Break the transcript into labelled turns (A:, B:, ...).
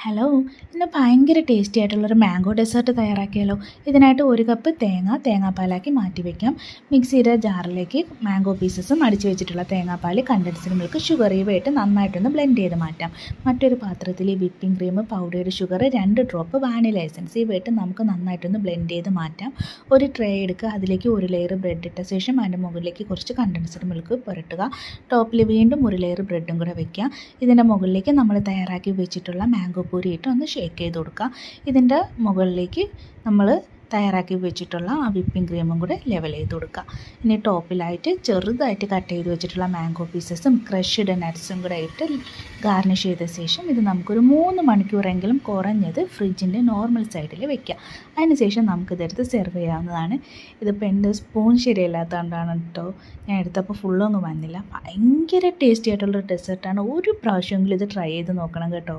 A: Hello, ഇന്ന് ഭയങ്കര tasty ആയിട്ടുള്ളൊരു മാംഗോ ഡെസേർട്ട് തയ്യാറാക്കിയാലോ. ഇതിനായിട്ട് 1 കപ്പ് തേങ്ങാപ്പാലാക്കി മാറ്റി വയ്ക്കാം. മിക്സിയുടെ ജാറിലേക്ക് മാംഗോ പീസസും അടിച്ചു വെച്ചിട്ടുള്ള തേങ്ങാപ്പാൽ, കണ്ടൻസ്ഡ് മിൽക്ക്, ഷുഗർ ഇവയിട്ട് നന്നായിട്ടൊന്ന് ബ്ലെൻഡ് ചെയ്ത് മാറ്റാം. മറ്റൊരു പാത്രത്തിൽ whipping cream, powdered sugar, 2 drop vanilla essence ഇവയിട്ട് നമുക്ക് നന്നായിട്ടൊന്ന് ബ്ലെൻഡ് ചെയ്ത് മാറ്റാം. ഒരു ട്രേ എടുക്കുക, അതിലേക്ക് ഒരു ലെയർ ബ്രെഡ് ഇട്ട ശേഷം അതിൻ്റെ മുകളിലേക്ക് കുറച്ച് കണ്ടൻസ്ഡ് മിൽക്ക് പുരട്ടുക. ടോപ്പിൽ വീണ്ടും ഒരു ലെയർ ബ്രെഡും കൂടെ വയ്ക്കുക. ഇതിൻ്റെ മുകളിലേക്ക് നമ്മൾ തയ്യാറാക്കി വെച്ചിട്ടുള്ള മാംഗോ പൂരിയിട്ട് ഒന്ന് ഷേക്ക് ചെയ്ത് കൊടുക്കുക. ഇതിൻ്റെ മുകളിലേക്ക് നമ്മൾ തയ്യാറാക്കി വെച്ചിട്ടുള്ള ആ വിപ്പിംഗ് ക്രീമും കൂടെ ലെവൽ ചെയ്ത് കൊടുക്കുക. ഇനി ടോപ്പിലായിട്ട് ചെറുതായിട്ട് കട്ട് ചെയ്ത് വെച്ചിട്ടുള്ള മാംഗോ പീസസും ക്രഷ്ഡ് നട്ട്സും കൂടെ ഇട്ട് ഗാർണിഷ് ചെയ്ത ശേഷം ഇത് നമുക്കൊരു 3 മണിക്കൂറെങ്കിലും കുറഞ്ഞത് ഫ്രിഡ്ജിൻ്റെ നോർമൽ സൈഡിൽ വെക്കുക. അതിനുശേഷം നമുക്കിതെടുത്ത് സെർവ് ചെയ്യാവുന്നതാണ്. ഇതിപ്പോൾ എൻ്റെ സ്പൂൺ ശരിയല്ലാത്തതുകൊണ്ടാണ് കേട്ടോ, ഞാൻ എടുത്തപ്പോൾ ഫുള്ളൊന്നും വന്നില്ല. ഭയങ്കര ടേസ്റ്റി ആയിട്ടുള്ളൊരു ഡെസേർട്ടാണ്. ഒരു പ്രാവശ്യമെങ്കിലും ഇത് ട്രൈ ചെയ്ത് നോക്കണം കേട്ടോ.